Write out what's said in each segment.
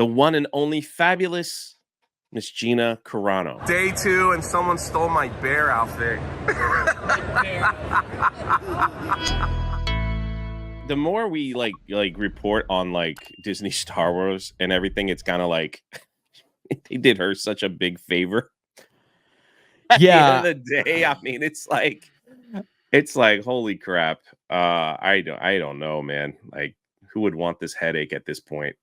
the one and only fabulous Miss Gina Carano. Day 2 and someone stole my bear outfit. The more we like report on like Disney Star Wars and everything, it's kind of like they did her such a big favor. At the end of the day, I mean, it's like holy crap. I don't know, man. Like, who would want this headache at this point?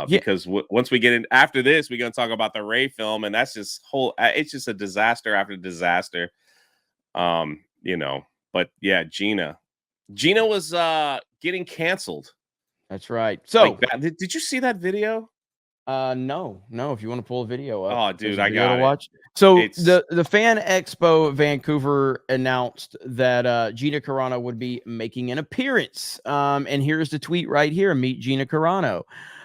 Because once we get in after this, we're gonna talk about the Rey film, and that's just it's just a disaster after disaster. But yeah, Gina was getting canceled. That's right. So did you see that video? No. If you want to pull a video up. Oh, dude, I got to watch. So the Fan Expo Vancouver announced that Gina Carano would be making an appearance. And here's the tweet right here. Meet Gina Carano.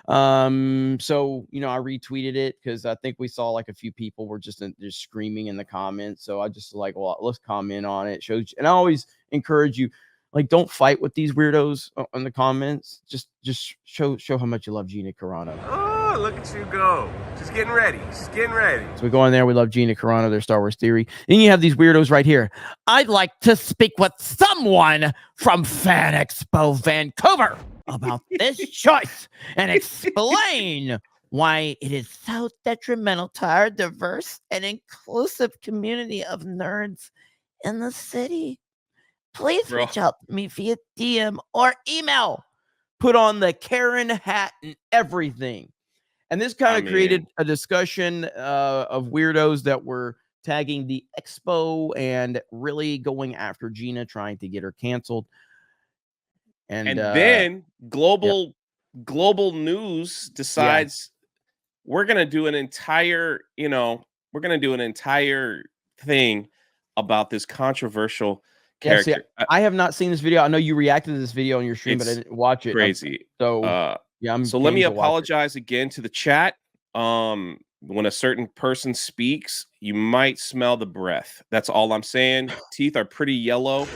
So I retweeted it because I think we saw like a few people were just screaming in the comments. So I just like, well, let's comment on it. And I always encourage you, like, don't fight with these weirdos in the comments. Just show how much you love Gina Carano. Oh, look at you go. Just getting ready. So we go in there. We love Gina Carano, their Star Wars theory. Then you have these weirdos right here. I'd like to speak with someone from Fan Expo Vancouver about this choice and explain why it is so detrimental to our diverse and inclusive community of nerds in the city. Please reach out to me via DM or email. Put on the Karen hat and everything. And this kind of created a discussion of weirdos that were tagging the expo and really going after Gina, trying to get her canceled. And then global news decides we're going to do an entire, thing about this controversial character. Yeah, see, I have not seen this video. I know you reacted to this video on your stream, but I didn't watch it. Crazy. So let me apologize again to the chat. When a certain person speaks, you might smell the breath. That's all I'm saying. Teeth are pretty yellow.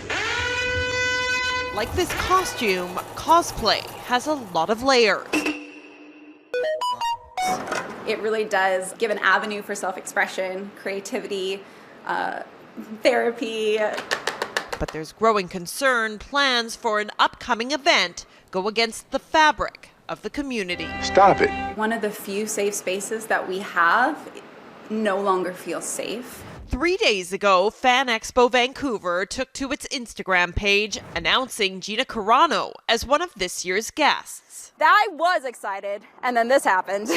Like this costume, cosplay has a lot of layers. It really does give an avenue for self-expression, creativity, therapy. But there's growing concern plans for an upcoming event go against the fabric of the community. Stop it. One of the few safe spaces that we have no longer feels safe. 3 days ago, Fan Expo Vancouver took to its Instagram page announcing Gina Carano as one of this year's guests. I was excited, and then this happened.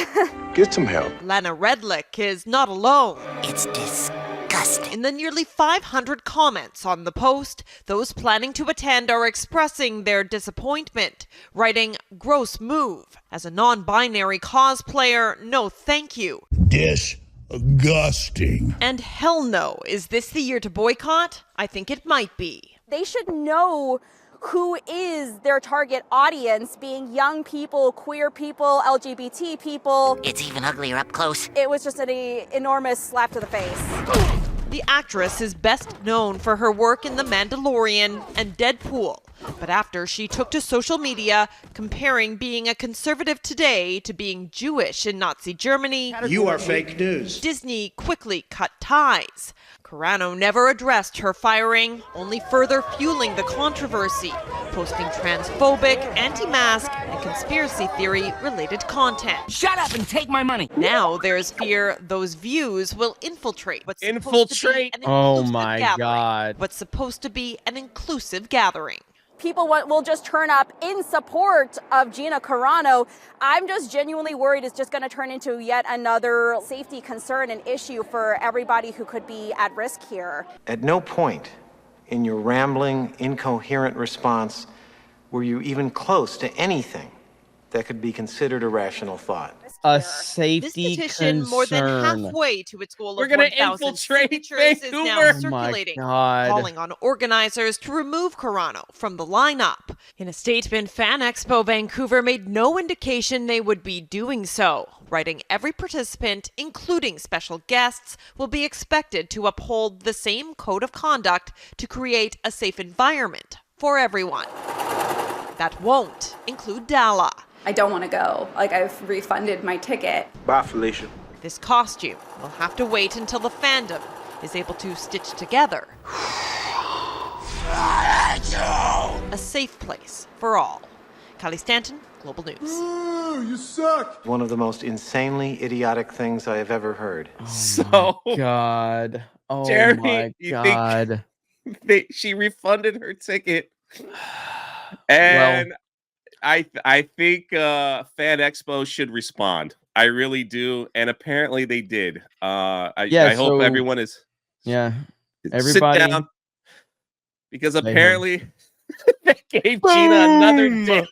Get some help. Lana Redlick is not alone. It's disgusting. In the nearly 500 comments on the post, those planning to attend are expressing their disappointment, writing, "Gross move. As a non-binary cosplayer, no thank you." Disgusting. And hell no. Is this the year to boycott? I think it might be. They should know who is their target audience, being young people, queer people, LGBT people. It's even uglier up close. It was just an enormous slap to the face. The actress is best known for her work in The Mandalorian and Deadpool. But after she took to social media comparing being a conservative today to being Jewish in Nazi Germany, You are fake news. Disney quickly cut ties. Carano never addressed her firing, only further fueling the controversy, posting transphobic, anti-mask, and conspiracy theory-related content. Shut up and take my money. Now there's fear those views will infiltrate what's Oh my God. what's supposed to be an inclusive gathering. People will just turn up in support of Gina Carano. I'm just genuinely worried it's just going to turn into yet another safety concern and issue for everybody who could be at risk here. At no point in your rambling, incoherent response were you even close to anything that could be considered a rational thought. A safety This petition, concern. more than halfway to its goal We're of gonna 1,000 infiltrate signatures, is now Vancouver. circulating, Oh my God. calling on organizers to remove Carano from the lineup. In a statement, Fan Expo Vancouver made no indication they would be doing so, writing every participant, including special guests, will be expected to uphold the same code of conduct to create a safe environment for everyone. That won't include Dala. I don't want to go. Like, I've refunded my ticket. Bye, Felicia. This costume will have to wait until the fandom is able to stitch together a safe place for all. Kylie Stanton, Global News. You suck. One of the most insanely idiotic things I have ever heard. So, God. Oh Jeremy, my you God. think she refunded her ticket, and I think Fan Expo should respond. I really do, and apparently they did. I hope so everyone is everybody sit down, because they have- apparently they gave Gina another Boom! day.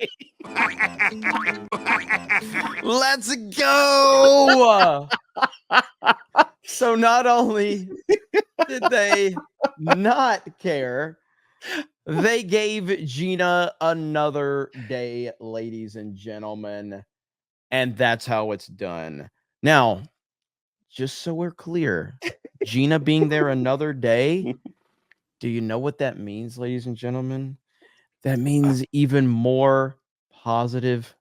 Let's go. So not only did they not care, they gave Gina another day, ladies and gentlemen. And that's how it's done. Now, just so we're clear, Gina being there another day, do you know what that means, ladies and gentlemen? That means even more positive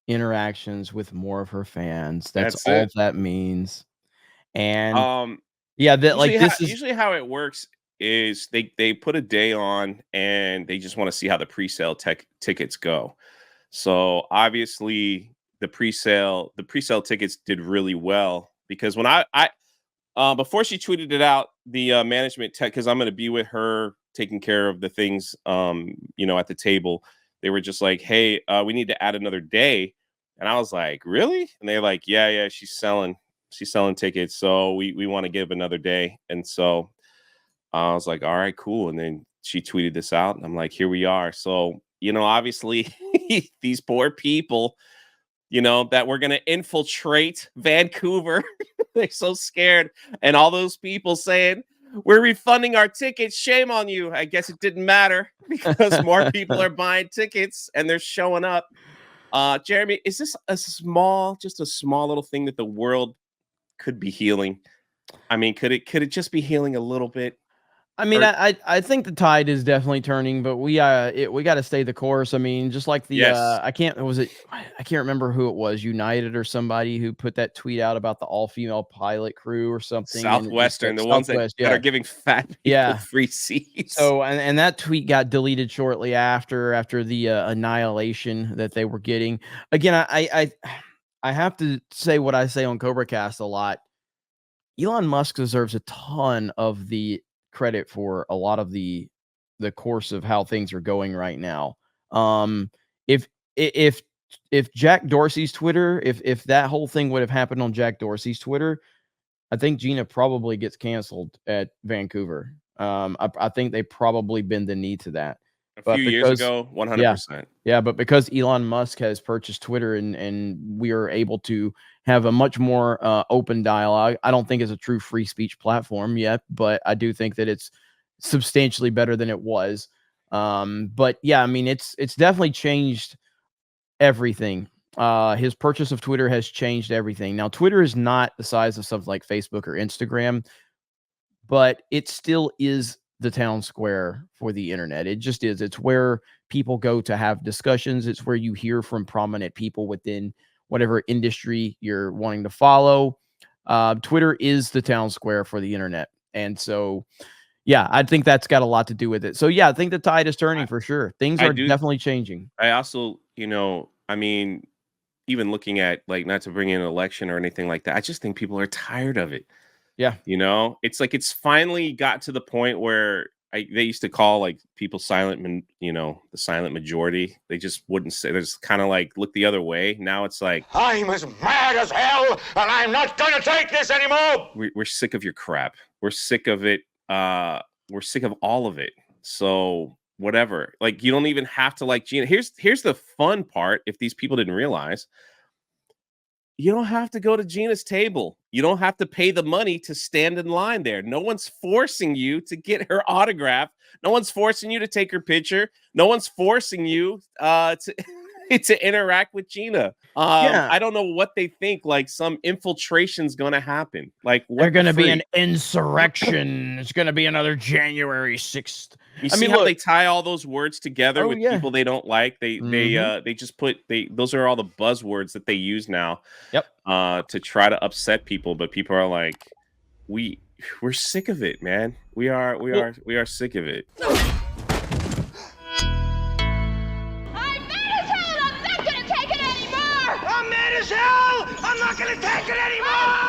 interactions with more of her fans. That's all it. that means. And Usually this is usually how it works is they put a day on and they just want to see how the pre-sale tickets go. So obviously the pre-sale tickets did really well, because when I before she tweeted it out, the management tech, because I'm going to be with her taking care of the things at the table, they were just like, hey, we need to add another day. And I was like, really? And they're like, yeah, she's selling tickets, so we want to give another day. And so I was like, all right, cool. And then she tweeted this out, and I'm like, here we are. So obviously these poor people that we're going to infiltrate Vancouver, they're so scared. And all those people saying, we're refunding our tickets, shame on you. I guess it didn't matter, because more people are buying tickets and they're showing up. Jeremy, is this just a small little thing that the world could be healing? I mean, could it just be healing a little bit? I mean, I think the tide is definitely turning, but we got to stay the course. I mean, just like the I can't remember who it was, United or somebody, who put that tweet out about the all-female pilot crew or something. Southwestern, the ones that are giving fat people free seats. So and that tweet got deleted shortly after the annihilation that they were getting. Again, I have to say what I say on Cobra Cast a lot. Elon Musk deserves a ton of the credit for a lot of the course of how things are going right now. If Jack Dorsey's Twitter, if that whole thing would have happened on Jack Dorsey's Twitter, I think Gina probably gets canceled at Vancouver. I think they probably bend the knee to that. A few years ago, 100%. Yeah, but because Elon Musk has purchased Twitter and we are able to have a much more open dialogue, I don't think it's a true free speech platform yet, but I do think that it's substantially better than it was. But yeah, I mean, it's definitely changed everything. His purchase of Twitter has changed everything. Now, Twitter is not the size of something like Facebook or Instagram, but it still is the town square for the internet. It just is. It's where people go to have discussions. It's where you hear from prominent people within whatever industry you're wanting to follow. Twitter is the town square for the internet. And so, yeah, I think that's got a lot to do with it. So, yeah, I think the tide is turning for sure. Things are definitely changing. I also, I mean, even looking at, like, not to bring in an election or anything like that, I just think people are tired of it. Yeah. It's like it's finally got to the point where they used to call like people silent, the silent majority. They just wouldn't say. There's kind of like look the other way. Now it's like, I'm as mad as hell, and I'm not going to take this anymore. We're sick of your crap. We're sick of it. We're sick of all of it. So whatever. Like, you don't even have to like Gina. Here's the fun part. If these people didn't realize, you don't have to go to Gina's table. You don't have to pay the money to stand in line there. No one's forcing you to get her autograph. No one's forcing you to take her picture. No one's forcing you to to interact with Gina. I don't know what they think. Like some infiltration's gonna happen. Like they're gonna be an insurrection. It's gonna be another January 6th. You see how they tie all those words together with people they don't like. They just put those are all the buzzwords that they use now. Yep. To try to upset people, but people are like, we're sick of it, man. We are sick of it. I'm mad as hell! I'm not gonna take it anymore!